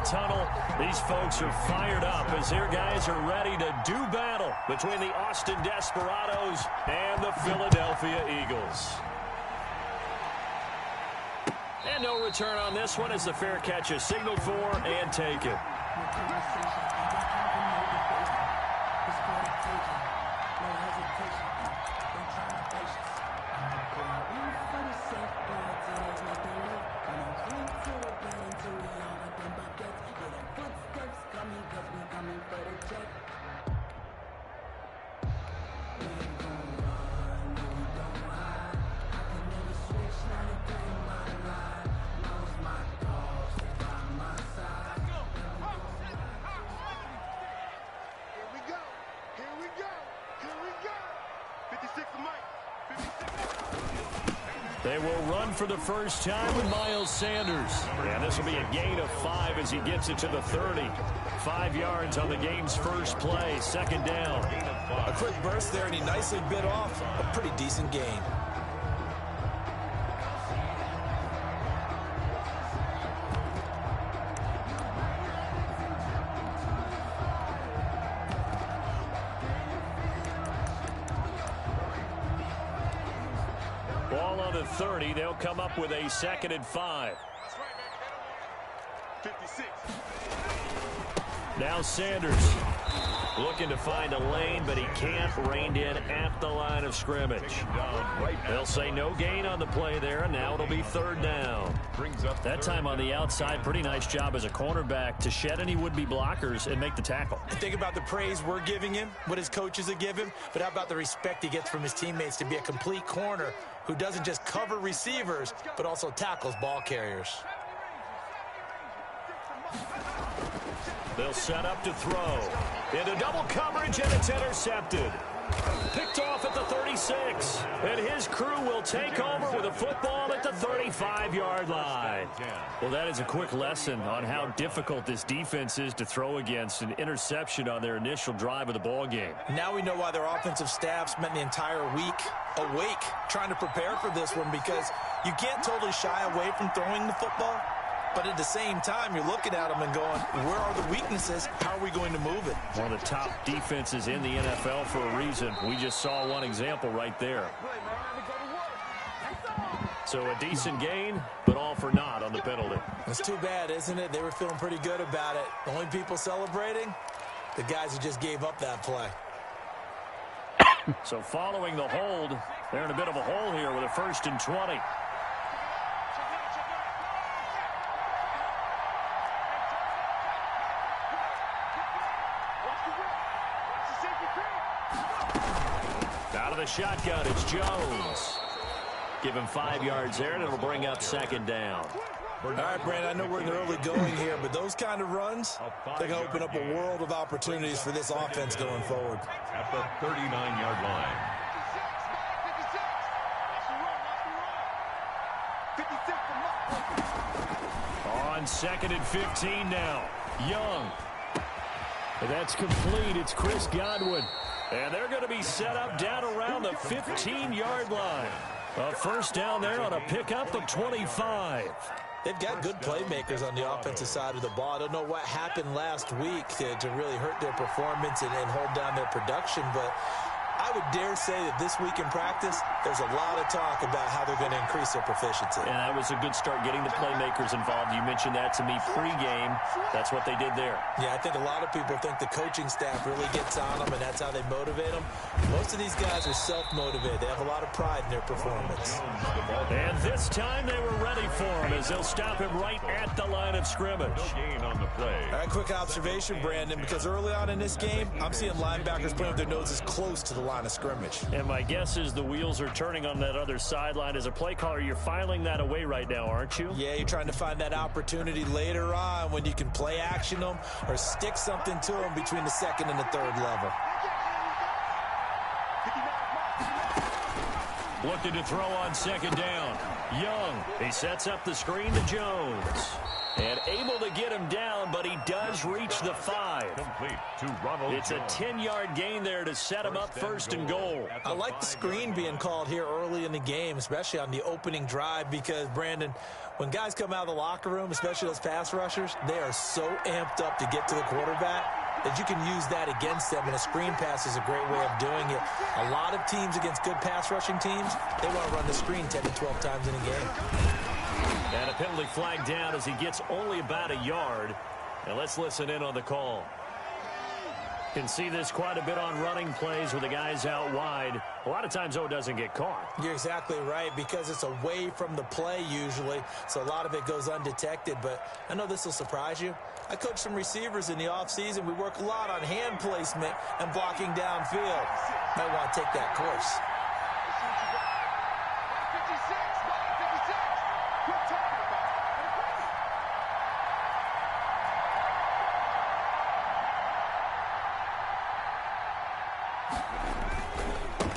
tunnel. These folks are fired up as their guys are ready to do battle between the Austin Desperados and the Philadelphia Eagles. And no return on this one as the fair catch is signaled for and taken. They will run for the first time with Miles Sanders. And this will be a gain of 5 as he gets it to the 30. 5 yards on the game's first play. Second down. A quick burst there, and he nicely bit off a pretty decent gain. Ball on the 30. They'll come up with a 2nd and 5. 56. Now Sanders looking to find a lane, but he can't. Reined in at the line of scrimmage. They'll say no gain on the play there, and now it'll be 3rd down. That time on the outside, pretty nice job as a cornerback to shed any would-be blockers and make the tackle. Think about the praise we're giving him, what his coaches are giving, but how about the respect he gets from his teammates to be a complete corner who doesn't just cover receivers, but also tackles ball carriers. They'll set up to throw. Into double coverage, and it's intercepted. Picked off at the 36. And his crew will take over with a football at the 35-yard line. Well, that is a quick lesson on how difficult this defense is to throw against. An interception on their initial drive of the ball game. Now we know why their offensive staff spent the entire week awake trying to prepare for this one, because you can't totally shy away from throwing the football. But at the same time, you're looking at them and going, where are the weaknesses? How are we going to move it? One of the top defenses in the NFL for a reason. We just saw one example right there. So a decent gain, but all for naught on the penalty. It's too bad, isn't it? They were feeling pretty good about it. The only people celebrating, the guys who just gave up that play. So following the hold, they're in a bit of a hole here with a 1st and 20. Out of the shotgun, it's Jones. Give him 5 yards there, and it'll bring up 2nd down. All right, Brandon, I know we're in the early going here, but those kind of runs, they're going to open up a world of opportunities for this offense going forward. At the 39-yard line. On 2nd and 15 now. Young. That's complete. It's Chris Godwin. And they're going to be set up down around the 15-yard line. A first down there on a pickup of 25. They've got good playmakers on the offensive side of the ball. I don't know what happened last week to really hurt their performance and hold down their production, but I would dare say that this week in practice, there's a lot of talk about how they're going to increase their proficiency. And that was a good start getting the playmakers involved. You mentioned that to me pregame. That's what they did there. Yeah, I think a lot of people think the coaching staff really gets on them, and that's how they motivate them. Most of these guys are self-motivated. They have a lot of pride in their performance. And this time they were ready for him as they'll stop him right at the line of scrimmage. No gain on the play. All right, quick observation, Brandon, because early on in this game, I'm seeing linebackers putting their noses close to the line of scrimmage. And my guess is the wheels are turning on that other sideline. As a play caller, you're filing that away right now, aren't you? Yeah, you're trying to find that opportunity later on when you can play action them or stick something to them between the 2nd and the 3rd level. Looking to throw on 2nd down. Young, he sets up the screen to Jones. And able to get him down, but he does Chargers reach the 5. Complete to Ronald It's a Jones. 10-yard gain there to set him up first and goal. I like the screen being called here early in the game, especially on the opening drive, because, Brandon, when guys come out of the locker room, especially those pass rushers, they are so amped up to get to the quarterback that you can use that against them, and a screen pass is a great way of doing it. A lot of teams against good pass rushing teams, they want to run the screen 10 to 12 times in a game. And a penalty flag down as he gets only about a yard. And let's listen in on the call. Can see this quite a bit on running plays with the guys out wide. A lot of times, though, it doesn't get caught. You're exactly right, because it's away from the play usually, so a lot of it goes undetected. But I know this will surprise you. I coach some receivers in the offseason. We work a lot on hand placement and blocking downfield. Might want to take that course.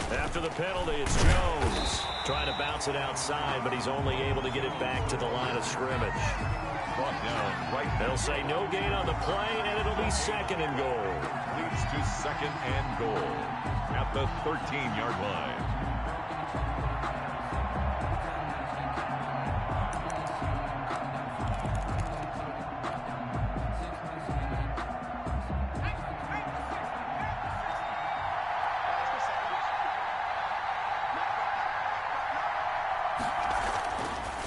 After the penalty, it's Jones trying to bounce it outside, but he's only able to get it back to the line of scrimmage. Brought down right. They'll say no gain on the play, and it'll be second and goal. Leads to second and goal at the 13-yard line.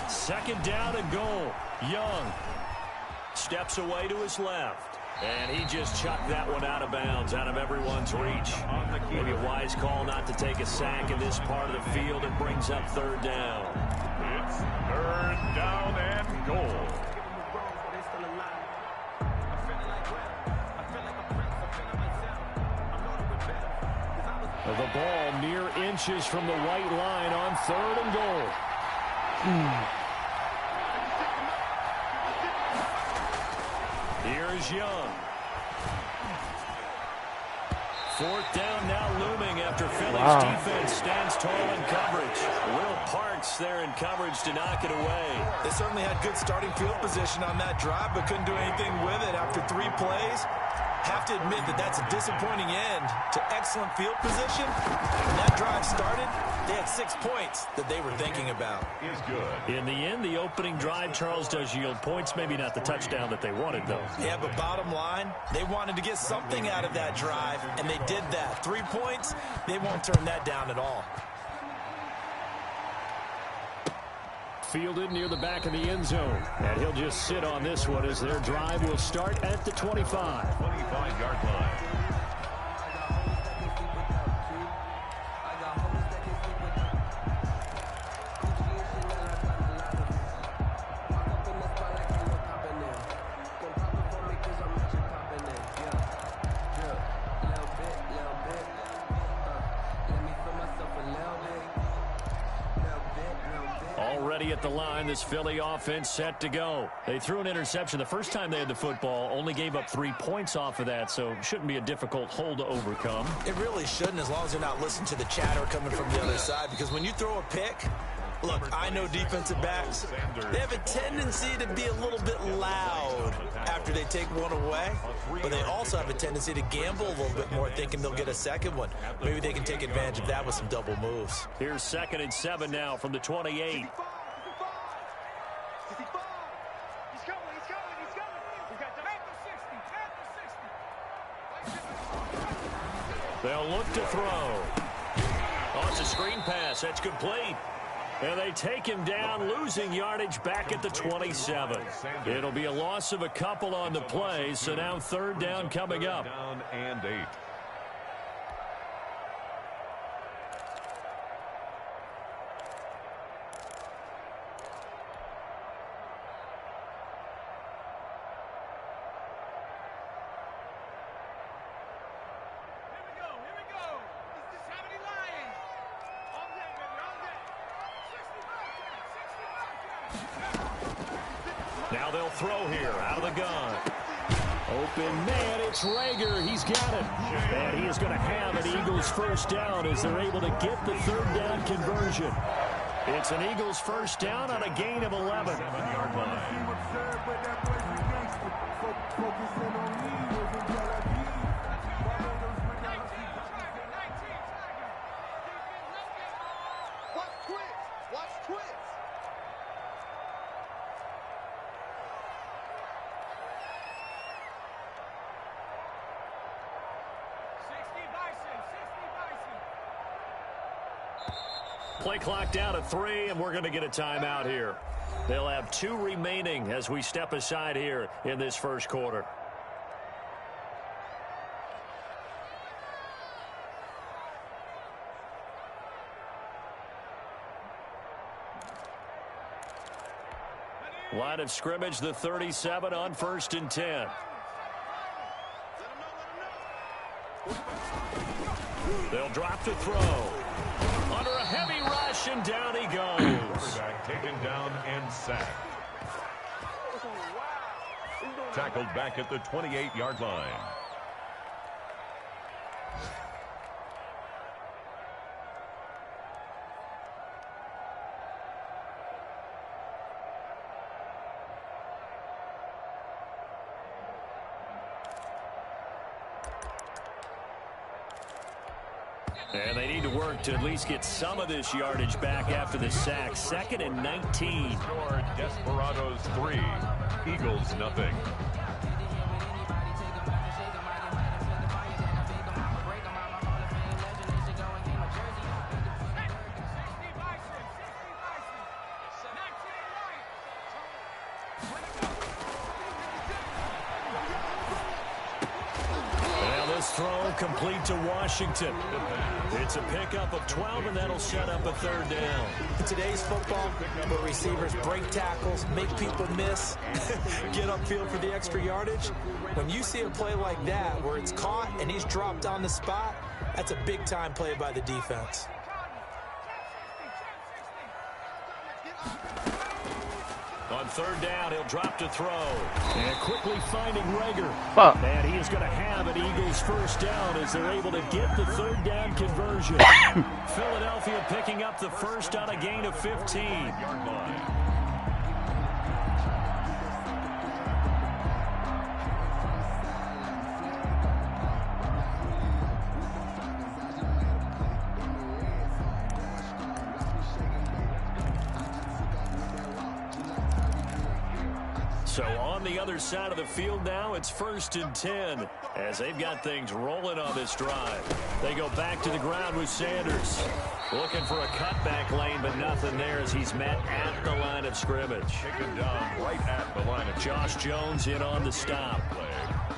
Second down and goal. Young steps away to his left. And he just chucked that one out of bounds, out of everyone's reach. Maybe a wise call not to take a sack in this part of the field. It brings up third down. It's third down and goal. The ball mere inches from the white line on third and goal. Here's Young. Fourth down now looming after Philly's defense stands tall in coverage. Will Parks there in coverage to knock it away. They certainly had good starting field position on that drive, but couldn't do anything with it after 3 plays. Have to admit that that's a disappointing end to excellent field position. When that drive started, they had 6 points that they were thinking about. Is good. In the end, the opening drive, Charles, does yield points. Maybe not the touchdown that they wanted, though. Yeah, but bottom line, they wanted to get something out of that drive, and they did that. 3 points, they won't turn that down at all. Fielded near the back of the end zone. And he'll just sit on this one as their drive will start at the 25. 25-yard line. Already at the line, this Philly offense set to go. They threw an interception the first time they had the football, only gave up 3 points off of that, so shouldn't be a difficult hole to overcome. It really shouldn't, as long as they're not listening to the chatter coming from the other side, because when you throw a pick, look, I know defensive backs, they have a tendency to be a little bit loud after they take one away, but they also have a tendency to gamble a little bit more, thinking they'll get a second one. Maybe they can take advantage of that with some double moves. Here's 2nd and 7 now from the 28. They'll look to throw. Oh, it's a screen pass. That's complete. And they take him down, losing yardage back at the 27. It'll be a loss of a couple on the play, so now third down coming up. Down and 8. Now they'll throw here out of the gun. Open man, it's Rager. He's got it. And he is going to have an Eagles first down as they're able to get the third down conversion. It's an Eagles first down on a gain of 11. 7-yard line. Play clock down to 3, and we're going to get a timeout here. They'll have 2 remaining as we step aside here in this first quarter. Line of scrimmage, the 37 on 1st and 10. They'll drop to throw. Under a heavy rush, and down he goes. Quarterback taken down and sacked. Tackled back at the 28-yard line. And they need to work to at least get some of this yardage back after the sack. 2nd and 19. Score Desperados 3, Eagles nothing. Throw complete to Washington. It's a pickup of 12, and that'll set up a 3rd down. In today's football, where receivers break tackles, make people miss, get upfield for the extra yardage, when you see a play like that where it's caught and he's dropped on the spot, that's a big-time play by the defense. On 3rd down, he'll drop to throw. And quickly finding Rager. And he is going to have an Eagles 1st down as they're able to get the 3rd down conversion. Philadelphia picking up the 1st on a gain of 15. So on the other side of the field now, it's 1st and 10 as they've got things rolling on this drive. They go back to the ground with Sanders. Looking for a cutback lane, but nothing there as he's met at the line of scrimmage. Taken down right at the line of Josh Jones in on the stop.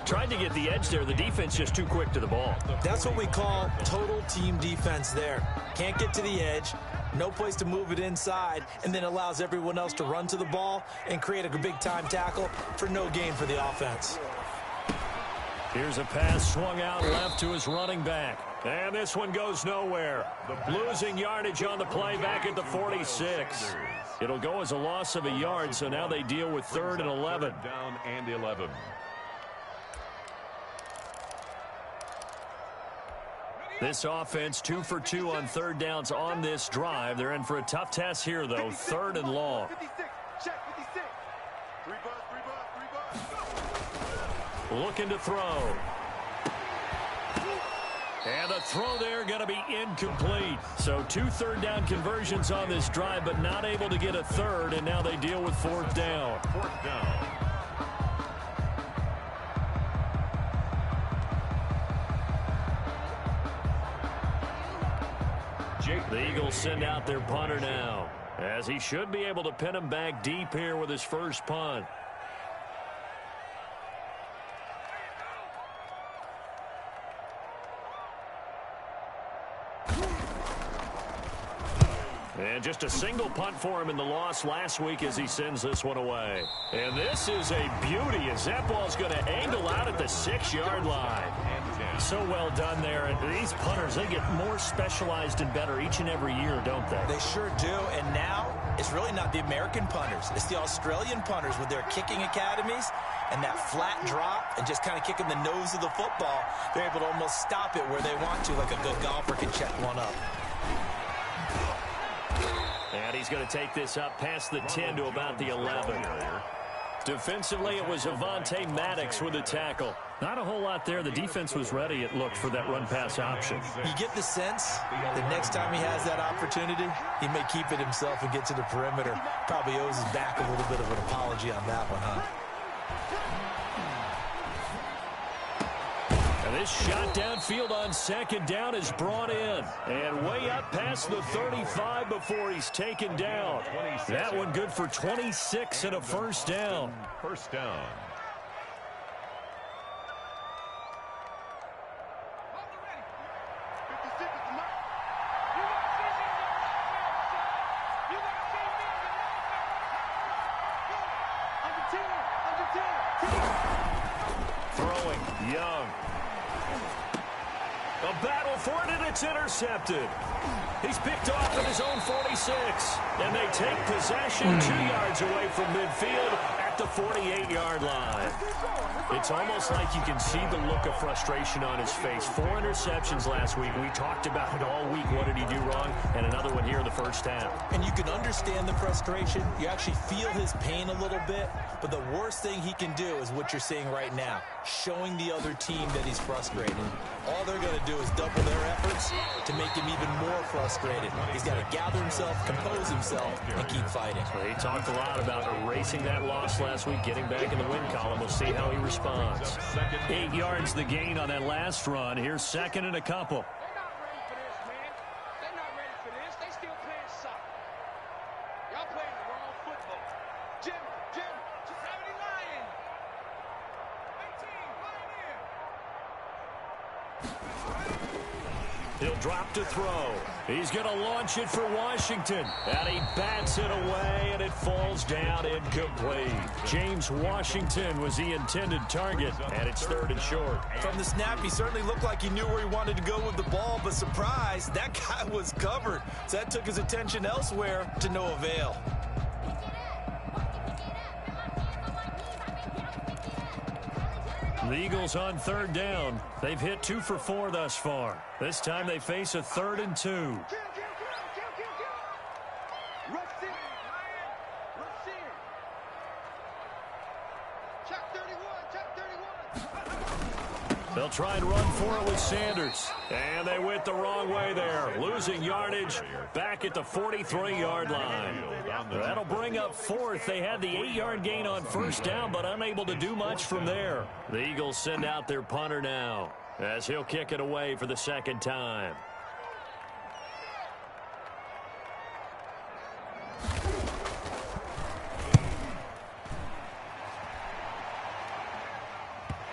Tried to get the edge there. The defense just too quick to the ball. That's what we call total team defense there. Can't get to the edge. No place to move it inside, and then allows everyone else to run to the ball and create a big-time tackle for no gain for the offense. Here's a pass swung out left to his running back. And this one goes nowhere. Losing yardage on the play back at the 46. It'll go as a loss of a yard, so now they deal with 3rd and 11. Down and 11. This offense 2 for 2 on 3rd downs on this drive. They're in for a tough test here, though. 3rd and long. Looking to throw. And the throw there going to be incomplete. So 2 3rd down conversions on this drive, but not able to get a 3rd, and now they deal with 4th down. 4th down. The Eagles send out their punter now, as he should be able to pin him back deep here with his first punt. And just a single punt for him in the loss last week as he sends this one away. And this is a beauty as that ball's going to angle out at the 6-yard line. So well done there. And these punters, they get more specialized and better each and every year, don't they? They sure do. And now it's really not the American punters. It's the Australian punters with their kicking academies and that flat drop and just kind of kicking the nose of the football. They're able to almost stop it where they want to, like a good golfer can check one up. And he's going to take this up past the 10 to about the 11. Defensively, it was Avonte Maddox with a tackle. Not a whole lot there. The defense was ready, it looked, for that run-pass option. You get the sense the next time he has that opportunity, he may keep it himself and get to the perimeter. Probably owes his back a little bit of an apology on that one, huh? And this shot downfield on second down is brought in. And way up past the 35 before he's taken down. That one good for 26 and a first down. First down. Throwing, Young. A battle for it, and it's intercepted. He's picked off at his own 46. And they take possession 2 yards away from midfield at the 48-yard line. It's almost like you can see the look of frustration on his face. 4 interceptions last week. We talked about it all week. What did he do wrong? And another one here in the first half. And you can understand the frustration. You actually feel his pain a little bit. But the worst thing he can do is what you're seeing right now, showing the other team that he's frustrated. All they're going to do is double their efforts to make him even more frustrated. He's got to gather himself, compose himself, and keep fighting. Well, he talked a lot about erasing that loss last week, getting back in the win column. We'll see how he responds. 8 yards the gain on that last run. Here's second and a couple. He'll drop to throw. He's going to launch it for Washington. And he bats it away, and it falls down incomplete. James Washington was the intended target, and it's third and short. From the snap, he certainly looked like he knew where he wanted to go with the ball, but surprise, that guy was covered. So that took his attention elsewhere to no avail. The Eagles on third down. They've hit 2 for 4 thus far. This time they face a 3rd and 2. They'll try and run for it with Sanders. And they went the wrong way there. Losing yardage back at the 43-yard line. That'll bring up 4th. They had the 8-yard gain on first down, but unable to do much from there. The Eagles send out their punter now, as he'll kick it away for the second time.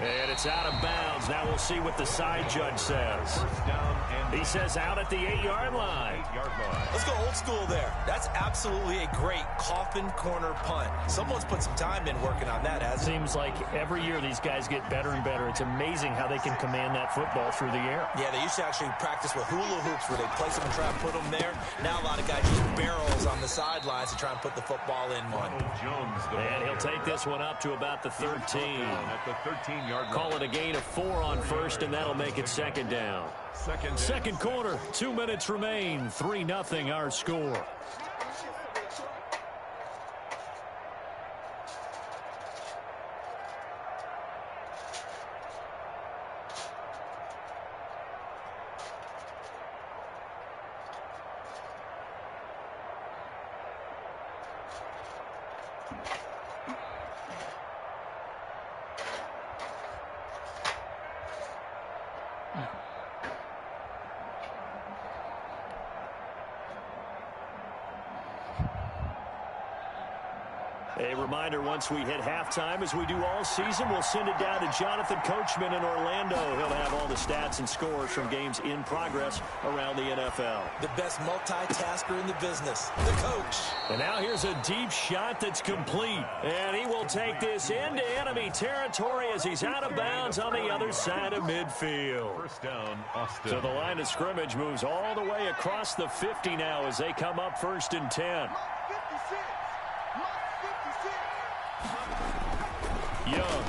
And it's out of bounds. Now we'll see what the side judge says. He says out at the 8-yard line. Let's go old school there. That's absolutely a great coffin corner punt. Someone's put some time in working on that, hasn't it? Seems like every year these guys get better and better. It's amazing how they can command that football through the air. Yeah, they used to actually practice with hula hoops where they place them and try and put them there. Now a lot of guys use barrels on the sidelines to try and put the football in one. And he'll take this one up to about the 13. At the 13-yard line. Call it a gain of 4 on first, and that'll make it second down. Second quarter, 2 minutes remain. 3-0 our score. A reminder, once we hit halftime, as we do all season, we'll send it down to Jonathan Coachman in Orlando. He'll have all the stats and scores from games in progress around the NFL. The best multitasker in the business, the coach. And now here's a deep shot that's complete. And he will take this into enemy territory as he's out of bounds on the other side of midfield. First down, Austin. So the line of scrimmage moves all the way across the 50 now as they come up 1st and 10. Young.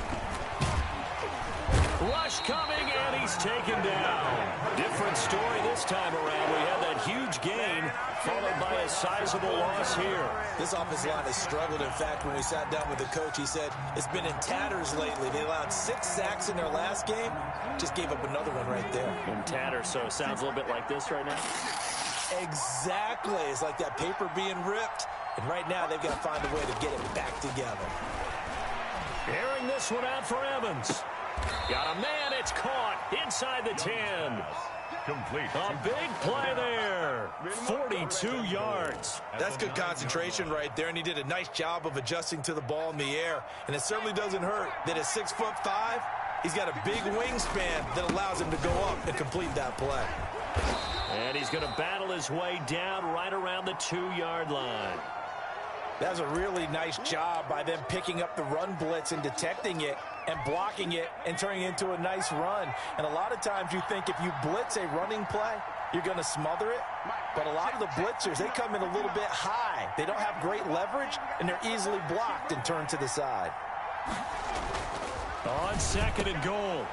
Rush coming, and he's taken down. Different story this time around. We had that huge gain, followed by a sizable loss here. This offensive line has struggled. In fact, when we sat down with the coach, he said it's been in tatters lately. They allowed 6 sacks in their last game. Just gave up another one right there. In tatters, so it sounds a little bit like this right now. Exactly. It's like that paper being ripped. And right now, they've got to find a way to get it back together. Airing this one out for Evans. Got a man. It's caught inside the 10. Complete. A big play there. 42 yards. That's good concentration right there, and he did a nice job of adjusting to the ball in the air. And it certainly doesn't hurt that at 6'5", he's got a big wingspan that allows him to go up and complete that play. And he's going to battle his way down right around the 2-yard line. That was a really nice job by them picking up the run blitz and detecting it and blocking it and turning it into a nice run. And a lot of times you think if you blitz a running play, you're going to smother it. But a lot of the blitzers, they come in a little bit high. They don't have great leverage, and they're easily blocked and turned to the side. On 2nd and goal,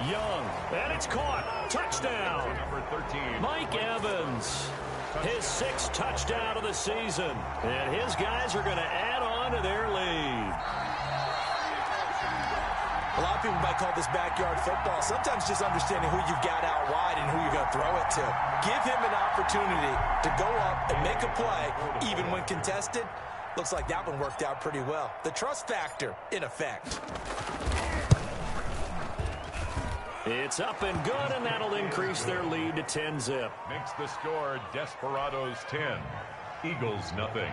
Young, and it's caught. Touchdown. Number 13. Mike Evans, his 6th touchdown of the season. And his guys are going to add on to their lead. A lot of people might call this backyard football. Sometimes just understanding who you've got out wide and who you're going to throw it to. Give him an opportunity to go up and make a play, even when contested. Looks like that one worked out pretty well. The trust factor in effect. It's up and good, and that'll increase their lead to 10-zip. Makes the score Desperados 10, Eagles nothing.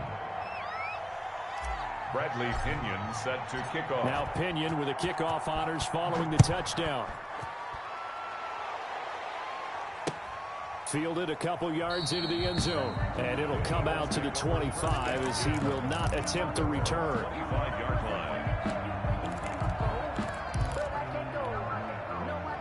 Bradley Pinion set to kick off. Now Pinion with the kickoff honors following the touchdown. Fielded a couple yards into the end zone, and it'll come out to the 25 as he will not attempt a return. 25-yard line.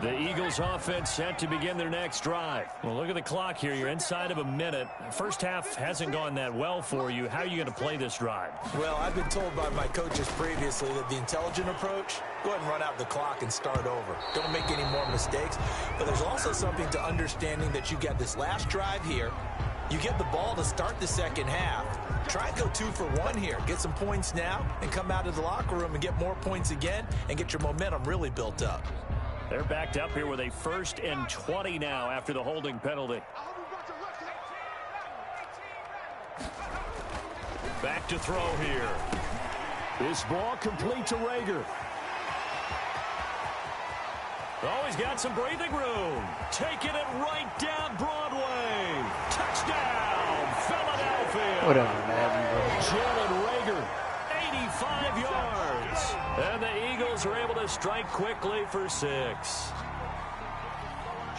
The Eagles offense set to begin their next drive. Well, look at the clock here. You're inside of a minute. First half hasn't gone that well for you. How are you going to play this drive? Well, I've been told by my coaches previously that the intelligent approach, go ahead and run out the clock and start over. Don't make any more mistakes. But there's also something to understanding that you got this last drive here. You get the ball to start the second half. Try and go 2 for 1 here. Get some points now and come out of the locker room and get more points again and get your momentum really built up. They're backed up here with a 1st and 20 now after the holding penalty. Back to throw here. This ball complete to Rager. Oh, he's got some breathing room. Taking it right down Broadway. Touchdown, Philadelphia. Whatever, man. Jalen Rager, 85 yards. And the Eagles are able to strike quickly for 6.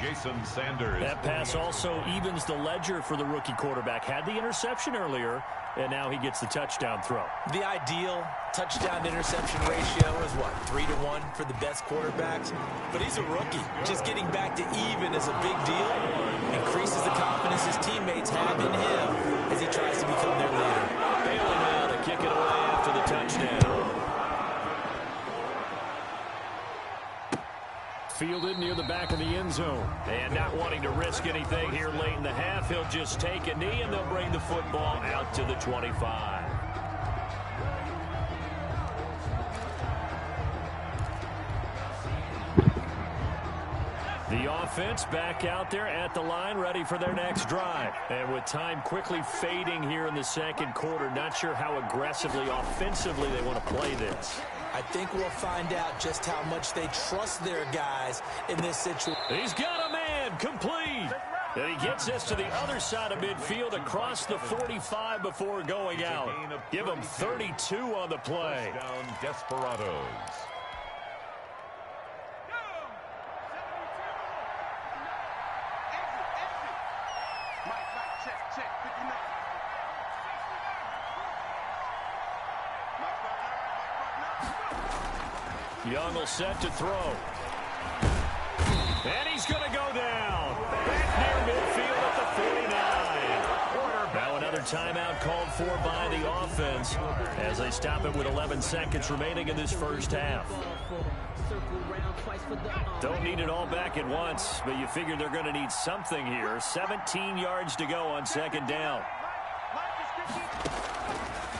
Jason Sanders. That pass also evens the ledger for the rookie quarterback. Had the interception earlier, and now he gets the touchdown throw. The ideal touchdown-interception ratio is, what, 3-to-1 for the best quarterbacks? But he's a rookie. Just getting back to even is a big deal. Increases the confidence his teammates have in him as he tries to become their leader. Bailey now to kick it away after the touchdown. Fielded near the back of the end zone. And not wanting to risk anything here late in the half, he'll just take a knee, and they'll bring the football out to the 25. The offense back out there at the line, ready for their next drive. And with time quickly fading here in the second quarter, not sure how aggressively, offensively they want to play this. I think we'll find out just how much they trust their guys in this situation. He's got a man, complete. And he gets this to the other side of midfield across the 45 before going out. Give him 32 on the play. Down Desperados. Young will set to throw. And he's going to go down. Back near midfield at the 49. Now another timeout called for by the offense as they stop it with 11 seconds remaining in this first half. Don't need it all back at once, but you figure they're going to need something here. 17 yards to go on second down.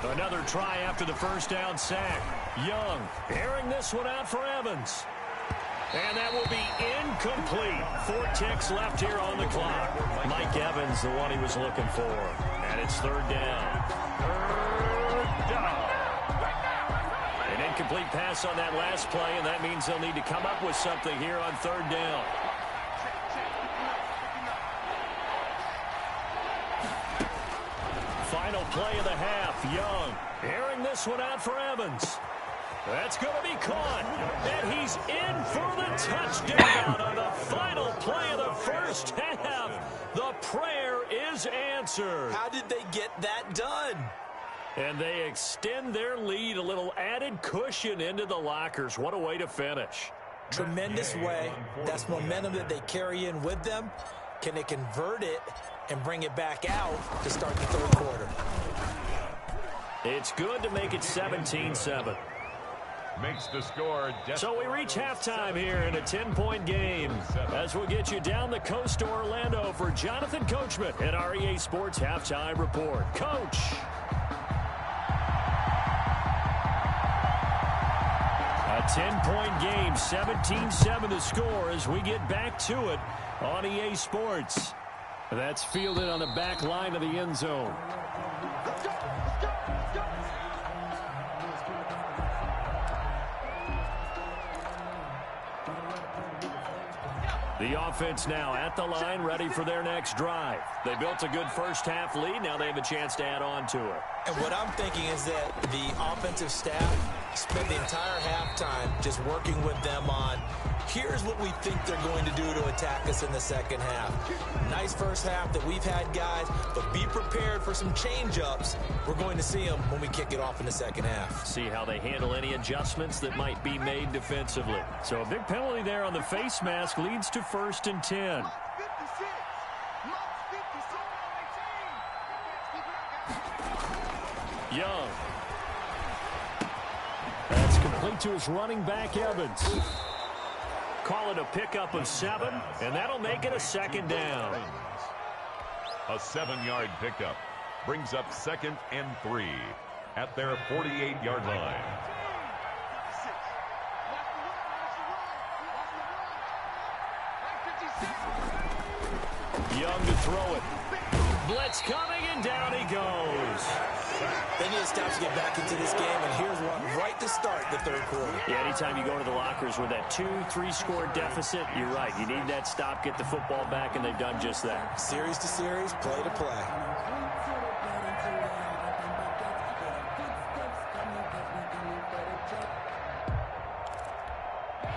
Another try after the first down sack. Young airing this one out for Evans. And that will be incomplete. 4 ticks left here on the clock. Mike Evans, the one he was looking for. And it's third down. An Incomplete pass on that last play, and that means they'll need to come up with something here on third down. Final play of the half. Young airing this one out for Evans. That's going to be caught, and he's in for the touchdown on the final play of the first half. The prayer is answered. How did they get that done? And they extend their lead, a little added cushion into the lockers. What a way to finish. Tremendous way. That's momentum that they carry in with them. Can they convert it and bring it back out to start the third quarter? It's good to make it 17-7. Makes the score. So we reach halftime here in a 10-point game as we'll get you down the coast to Orlando for Jonathan Coachman at our EA Sports Halftime Report. Coach. A 10-point game, 17-7 the score as we get back to it on EA Sports. That's fielded on the back line of the end zone. The offense now at the line, ready for their next drive. They built a good first-half lead. Now they have a chance to add on to it. And what I'm thinking is that the offensive staff spent the entire halftime just working with them on, here's what we think they're going to do to attack us in the second half. Nice first half that we've had, guys, but be prepared for some change-ups. We're going to see them when we kick it off in the second half. See how they handle any adjustments that might be made defensively. So a big penalty there on the face mask leads to 1st and 10. Young. That's complete to his running back, Evans. Call it a pickup of 7, and that'll make it a 2nd down. A 7-yard pickup brings up 2nd and 3 at their 48-yard line. Young to throw it. Blitz coming, and down he goes. They need to stop to get back into this game, and here's one right to start the third quarter. Yeah, anytime you go to the lockers with that 2-3 score deficit, you're right. You need that stop, get the football back, and they've done just that. Series to series, play to play.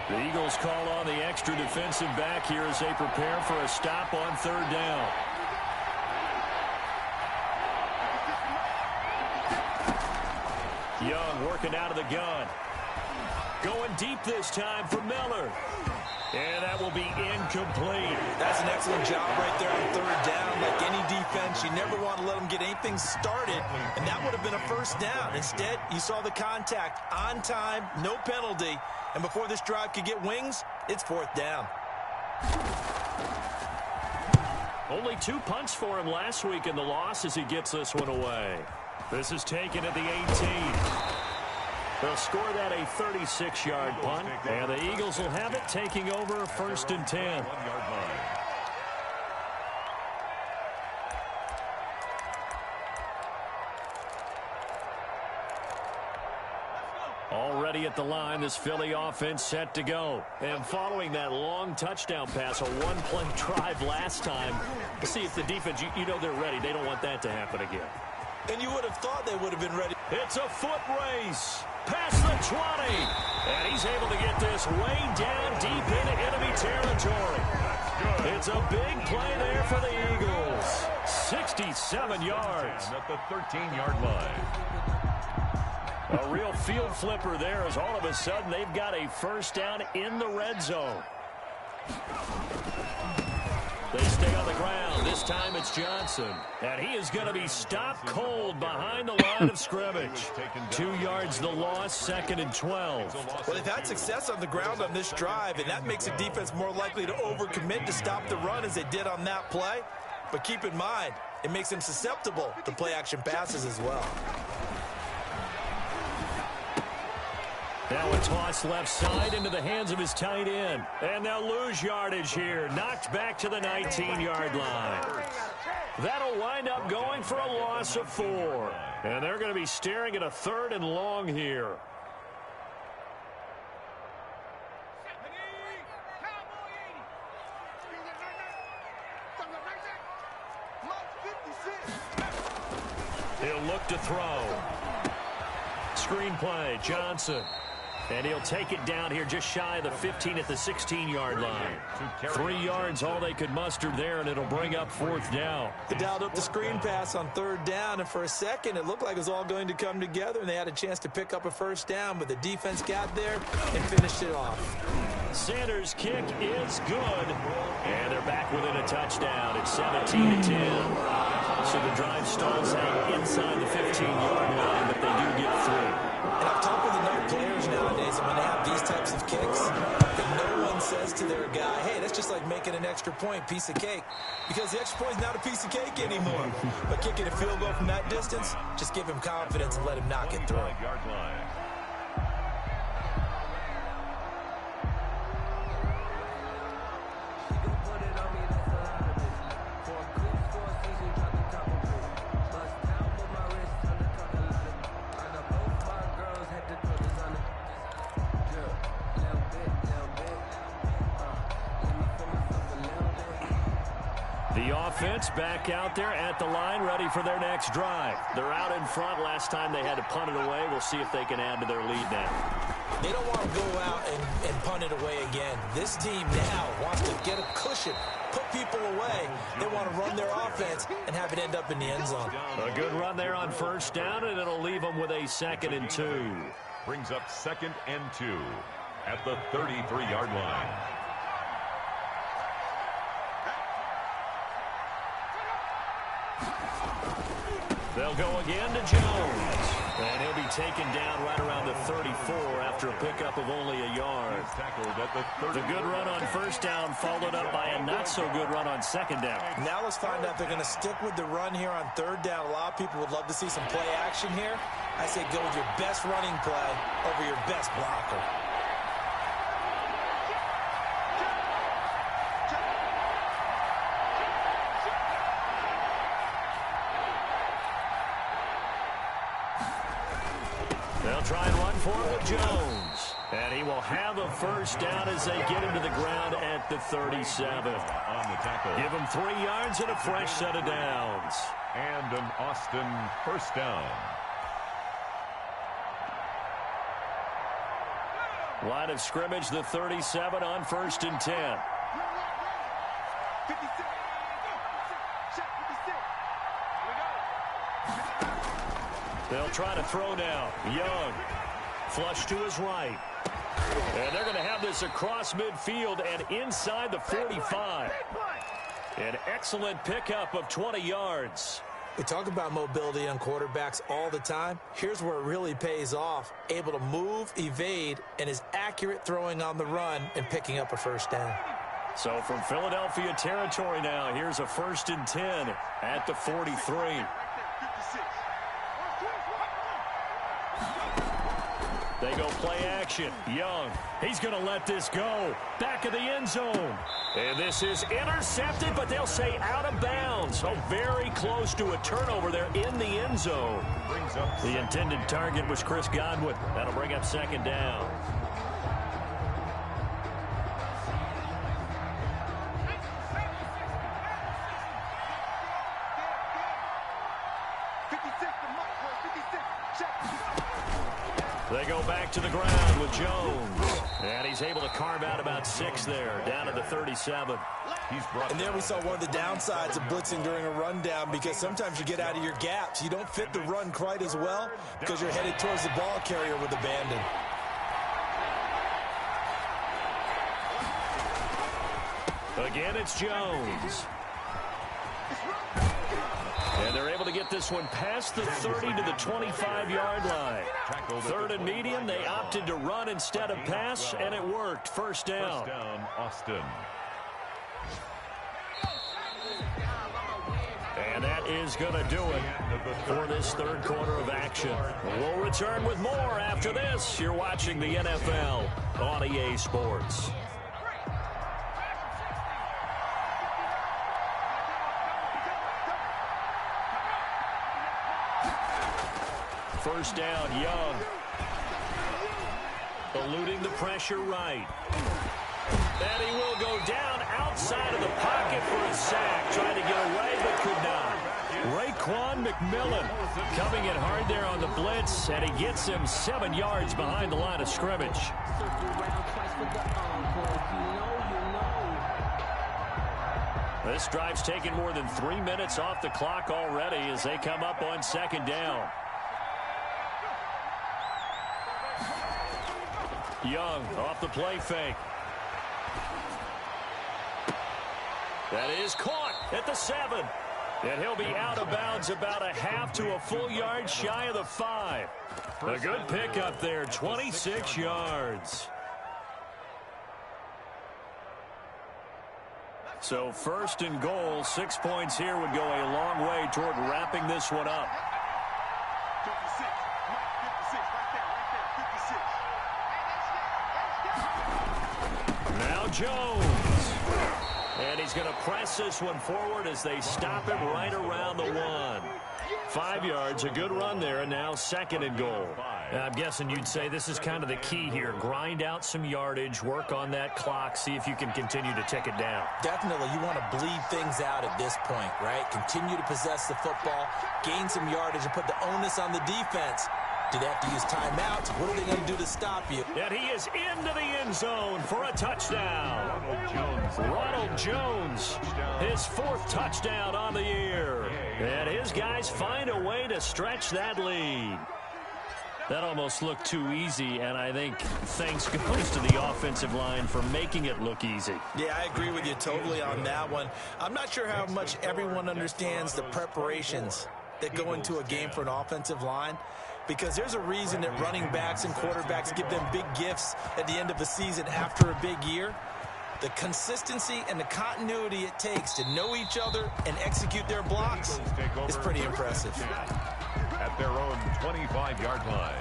The Eagles call on the extra defensive back here as they prepare for a stop on third down. Young working out of the gun. Going deep this time for Miller. And that will be incomplete. That's an excellent job right there on third down. Like any defense, you never want to let them get anything started, and that would have been a first down. Instead, you saw the contact on time, no penalty, and before this drive could get wings, it's 4th down. Only 2 punts for him last week in the loss as he gets this one away. This is taken at the 18. They'll score that a 36-yard punt, and the Eagles will have it taking over 1st and 10. Already at the line, this Philly offense set to go. And following that long touchdown pass, a one-play drive last time, to see if the defense, you know they're ready. They don't want that to happen again. And you would have thought they would have been ready. It's a foot race. Past the 20. And he's able to get this way down deep into enemy territory. It's a big play there for the Eagles. 67 yards. At the 13-yard line. A real field flipper there as all of a sudden they've got a first down in the red zone. They stay on the ground. This time it's Johnson. And he is going to be stopped cold behind the line of scrimmage. 2 yards the loss, 2nd and 12. Well, they've had success on the ground on this drive, and that makes a defense more likely to overcommit to stop the run as they did on that play. But keep in mind, it makes them susceptible to play-action passes as well. Now a toss left side into the hands of his tight end. And they'll lose yardage here. Knocked back to the 19-yard line. That'll wind up going for a loss of 4. And they're going to be staring at a 3rd and long here. He'll look to throw. Screenplay, Johnson. And he'll take it down here just shy of the 15 at the 16-yard line. 3 yards, all they could muster there, and it'll bring up 4th down. They dialed up the screen pass on 3rd down, and for a second, it looked like it was all going to come together, and they had a chance to pick up a 1st down, but the defense got there and finished it off. Sanders' kick is good, and they're back within a touchdown. It's 17-10. So the drive stalls out inside the 15-yard line, but they do get through. And I've talked with enough players nowadays, and when they have these types of kicks, that no one says to their guy, hey, that's just like making an extra point, piece of cake. Because the extra point is not a piece of cake anymore. But kicking a field goal from that distance, just give him confidence and let him knock it through. Yard line. The offense back out there at the line, ready for their next drive. They're out in front. Last time they had to punt it away. We'll see if they can add to their lead now. They don't want to go out and punt it away again. This team now wants to get a cushion, put people away. They want to run their offense and have it end up in the end zone. A good run there on 1st down, and it'll leave them with a 2nd and 2. Brings up 2nd and 2 at the 33-yard line. They'll go again to Jones. And he'll be taken down right around the 34 after a pickup of only a yard. The good run on 1st down followed up by a not-so-good run on 2nd down. Now let's find out if they're going to stick with the run here on 3rd down. A lot of people would love to see some play action here. I say go with your best running play over your best blocker. They'll try and run for it with Jones. And he will have a 1st down as they get him to the ground at the 37. On the tackle. Give him 3 yards and a fresh set of downs. And an Austin 1st down. Line of scrimmage, the 37 on 1st and 10. They'll try to throw now. Young. Flush to his right. And they're going to have this across midfield and inside the 45. An excellent pickup of 20 yards. We talk about mobility on quarterbacks all the time. Here's where it really pays off. Able to move, evade, and is accurate throwing on the run and picking up a 1st down. So from Philadelphia territory now, here's a 1st and 10 at the 43. They go play action. Young. He's going to let this go. Back of the end zone. And this is intercepted, but they'll say out of bounds. So very close to a turnover there in the end zone. The intended target was Chris Godwin. That'll bring up 2nd down. They go back to the ground with Jones. And he's able to carve out about 6 there, down to the 37. And there we saw one of the downsides of blitzing during a rundown, because sometimes you get out of your gaps. You don't fit the run quite as well because you're headed towards the ball carrier with abandon. Again, it's Jones. And they're able to get this one past the 30 to the 25-yard line. 3rd and medium, they opted to run instead of pass, and it worked. 1st down. 1st down, Austin. And that is going to do it for this 3rd quarter of action. We'll return with more after this. You're watching the NFL on EA Sports. First down, Young. Eluding the pressure right. And he will go down outside of the pocket for a sack. Trying to get away, but could not. McMillan coming in hard there on the blitz, and he gets him 7 yards behind the line of scrimmage. This drive's taken more than 3 minutes off the clock already as they come up on second down. Young off the play fake. That is caught at the 7. And he'll be out of bounds about a half to a full yard shy of the 5. A good pickup there, 26 yards. So first and goal, 6 points here would go a long way toward wrapping this one up. Now Jones. And he's going to press this one forward as they stop him right around the 1. 5 yards, a good run there, and now second and goal. I'm guessing you'd say this is kind of the key here. Grind out some yardage, work on that clock, see if you can continue to tick it down. Definitely, you want to bleed things out at this point, right? Continue to possess the football, gain some yardage, and put the onus on the defense. Do they have to use timeouts? What are they going to do to stop you? And he is into the end zone for a touchdown. Ronald Jones, his 4th touchdown on the year. And his guys find a way to stretch that lead. That almost looked too easy, and I think thanks goes to the offensive line for making it look easy. Yeah, I agree with you totally on that one. I'm not sure how much everyone understands the preparations that go into a game for an offensive line, because there's a reason that running backs and quarterbacks give them big gifts at the end of the season after a big year. The consistency and the continuity it takes to know each other and execute their blocks is pretty impressive. At their own 25-yard line.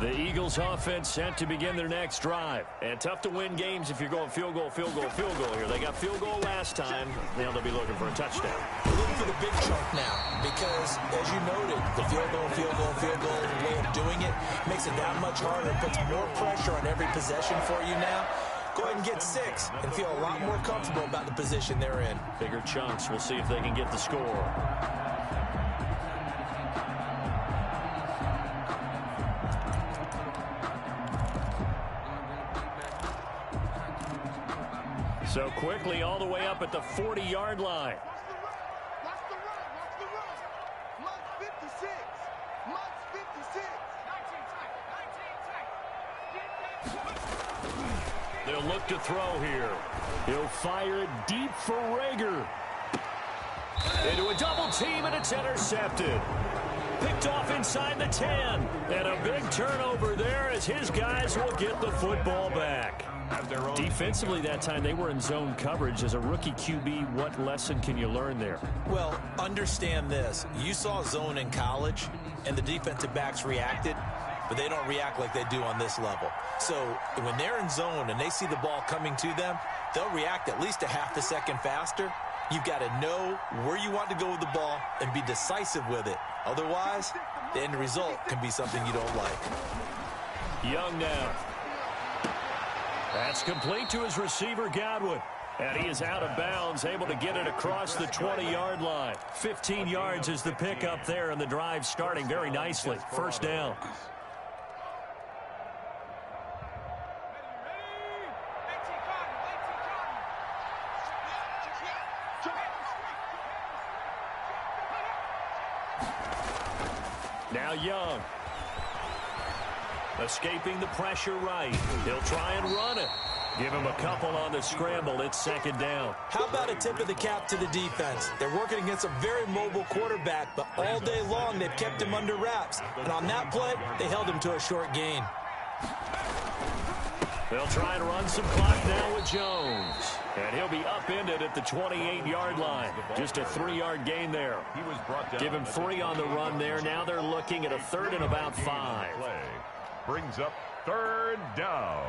The Eagles offense set to begin their next drive. And tough to win games if you're going field goal here. They got field goal last time. Now they'll be looking for a touchdown. We're looking for the big chunk now because, as you noted, the field goal way of doing it makes it that much harder. Puts more pressure on every possession for you now. Go ahead and get 6 and feel a lot more comfortable about the position they're in. Bigger chunks. We'll see if they can get the score. So quickly all the way up at the 40-yard line. Watch the run. Mark 56. Mark 56. 19 tight. They'll look to throw here. He'll fire it deep for Rager. Into a double team, and it's intercepted. Picked off inside the 10. And a big turnover there as his guys will get the football back. Defensively that time, they were in zone coverage. As a rookie QB, what lesson can you learn there? Well, understand this. You saw zone in college, and the defensive backs reacted, but they don't react like they do on this level. So when they're in zone and they see the ball coming to them, they'll react at least a half a second faster. You've got to know where you want to go with the ball and be decisive with it. Otherwise, the end result can be something you don't like. Young now. That's complete to his receiver, Godwin. And he is out of bounds, able to get it across the 20-yard line. 15 yards is the pickup there, and the drive starting very nicely. First down. Now Young. Escaping the pressure right. He'll try and run it. Give him a couple on the scramble. It's second down. How about a tip of the cap to the defense? They're working against a very mobile quarterback, but all day long they've kept him under wraps. And on that play, they held him to a short gain. They'll try and run some clock now with Jones. And he'll be upended at the 28-yard line. Just a 3-yard gain there. Give him 3 on the run there. Now they're looking at a 3rd and about 5. Brings up 3rd down.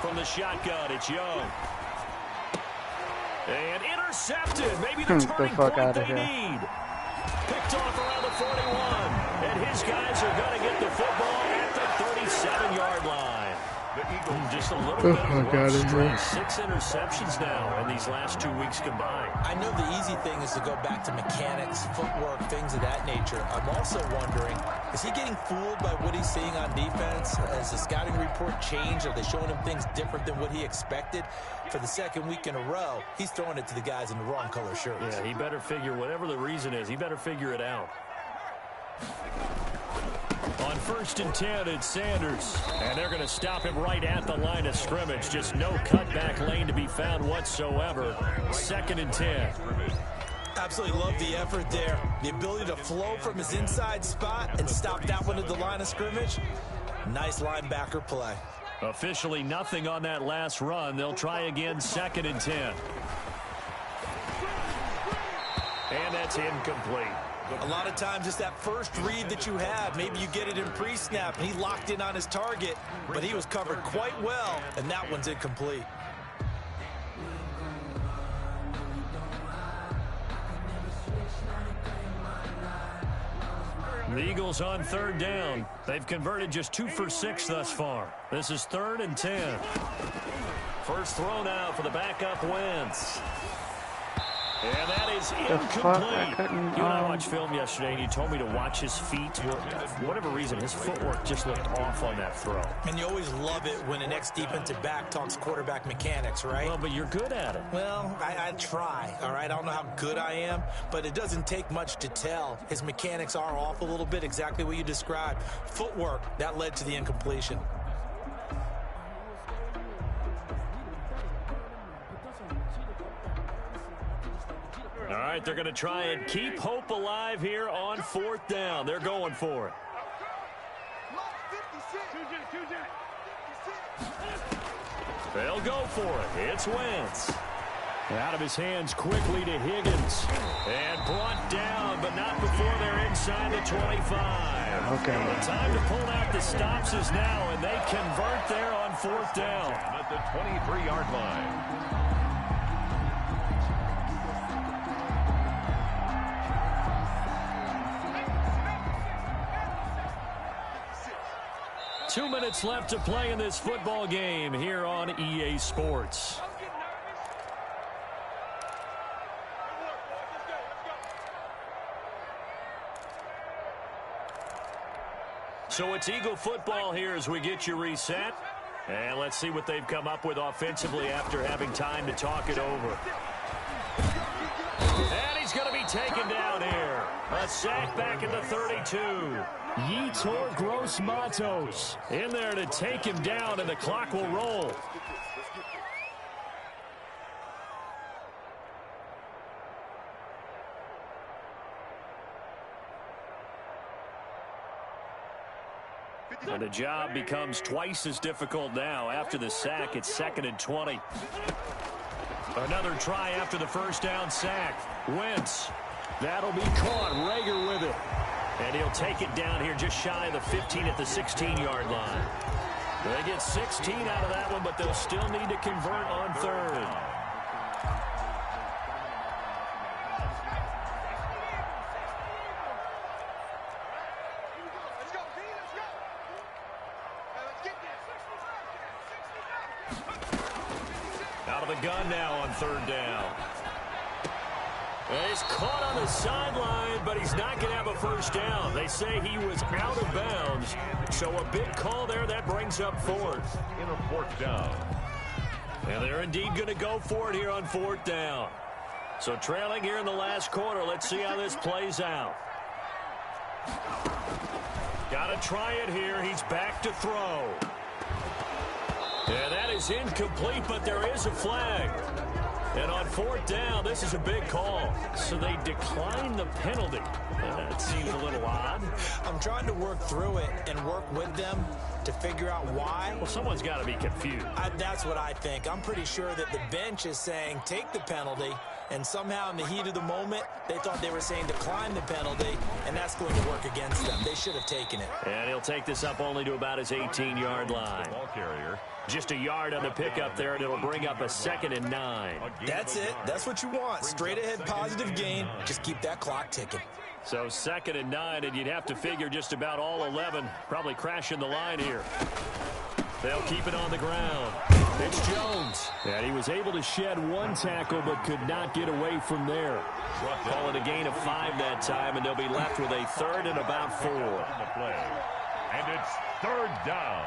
From the shotgun, it's Young. And intercepted. Maybe the turning point they need. Picked off around the 41. And his guys are going to get the football at the 37-yard line. Just a little bit of a rough stretch. 6 interceptions now in these last 2 weeks combined. I know the easy thing is to go back to mechanics, footwork, things of that nature. I'm also wondering, is he getting fooled by what he's seeing on defense? Has the scouting report changed? Are they showing him things different than what he expected? For the second week in a row, he's throwing it to the guys in the wrong color shirts. Yeah, he better figure, whatever the reason is, he better figure it out. On 1st and 10, it's Sanders. And they're going to stop him right at the line of scrimmage. Just no cutback lane to be found whatsoever. 2nd and 10. Absolutely love the effort there. The ability to flow from his inside spot and stop that one at the line of scrimmage. Nice linebacker play. Officially nothing on that last run. They'll try again 2nd and 10. And that's incomplete. A lot of times it's that first read that you have. Maybe you get it in pre-snap, and he locked in on his target, but he was covered quite well, and that one's incomplete. The Eagles on 3rd down. They've converted just 2 for 6 thus far. This is 3rd and 10. First throw now for the backup Wentz. And that is incomplete. You and I watched film yesterday, and you told me to watch his feet. Well, for whatever reason, his footwork just looked off on that throw. And you always love it when an ex-defensive back talks quarterback mechanics, right? Well, but you're good at it. Well, I try, all right? I don't know how good I am, but it doesn't take much to tell. His mechanics are off a little bit, exactly what you described. Footwork, that led to the incompletion. All right, they're going to try and keep hope alive here on 4th down. They're going for it. They'll go for it. It's Wentz. Out of his hands quickly to Higgins. And brought down, but not before they're inside the 25. Okay. The time to pull out the stops is now, and they convert there on 4th down. At the 23-yard line. 2 minutes left to play in this football game here on EA Sports. So it's Eagle football here as we get you reset. And let's see what they've come up with offensively after having time to talk it over. And he's going to be taken down here. A sack back at the 32. Yetur Gross-Matos in there to take him down, and the clock will roll. And the job becomes twice as difficult now. After the sack, it's 2nd and 20. Another try after the first down sack. Wentz. That'll be caught. Rager with it. And he'll take it down here just shy of the 15 at the 16-yard line. They get 16 out of that one, but they'll still need to convert on 3rd. Out of the gun now on 3rd down. And he's caught on the sideline, but he's not going to have a first down. They say he was out of bounds. So a big call there. That brings up 4th. In a 4th down. And they're indeed going to go for it here on 4th down. So trailing here in the last quarter. Let's see how this plays out. Got to try it here. He's back to throw. And that is incomplete, but there is a flag. And on 4th down, this is a big call. So they decline the penalty. That seems a little odd. I'm trying to work through it and work with them to figure out why. Well, someone's got to be confused. That's what I think. I'm pretty sure that the bench is saying take the penalty, and somehow in the heat of the moment, they thought they were saying decline the penalty, and that's going to work against them. They should have taken it. And he'll take this up only to about his 18-yard line. Ball carrier. Just a yard on the pickup there, and it'll bring up a 2nd and 9. That's it. That's what you want. Straight ahead positive gain. Just keep that clock ticking. So 2nd and 9, and you'd have to figure just about all 11 probably crashing the line here. They'll keep it on the ground. It's Jones. And he was able to shed one tackle but could not get away from there. Call it a gain of 5 that time, and they'll be left with a 3rd and about 4. And it's 3rd down.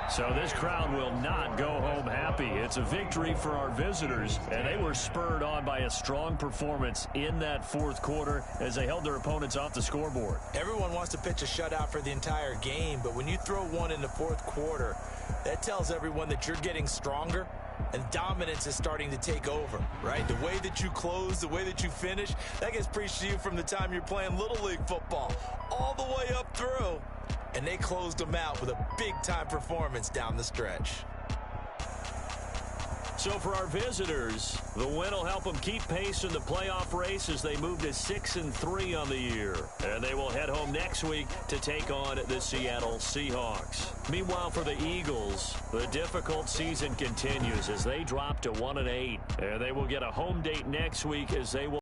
So this crowd will not go home happy. It's a victory for our visitors, and they were spurred on by a strong performance in that 4th quarter as they held their opponents off the scoreboard. Everyone wants to pitch a shutout for the entire game, but when you throw one in the 4th quarter, that tells everyone that you're getting stronger and dominance is starting to take over, right? The way that you close, the way that you finish, that gets preached to you from the time you're playing Little League football all the way up through. And they closed them out with a big-time performance down the stretch. So for our visitors, the win will help them keep pace in the playoff race as they move to 6-3 on the year. And they will head home next week to take on the Seattle Seahawks. Meanwhile, for the Eagles, the difficult season continues as they drop to 1-8. And they will get a home date next week as they will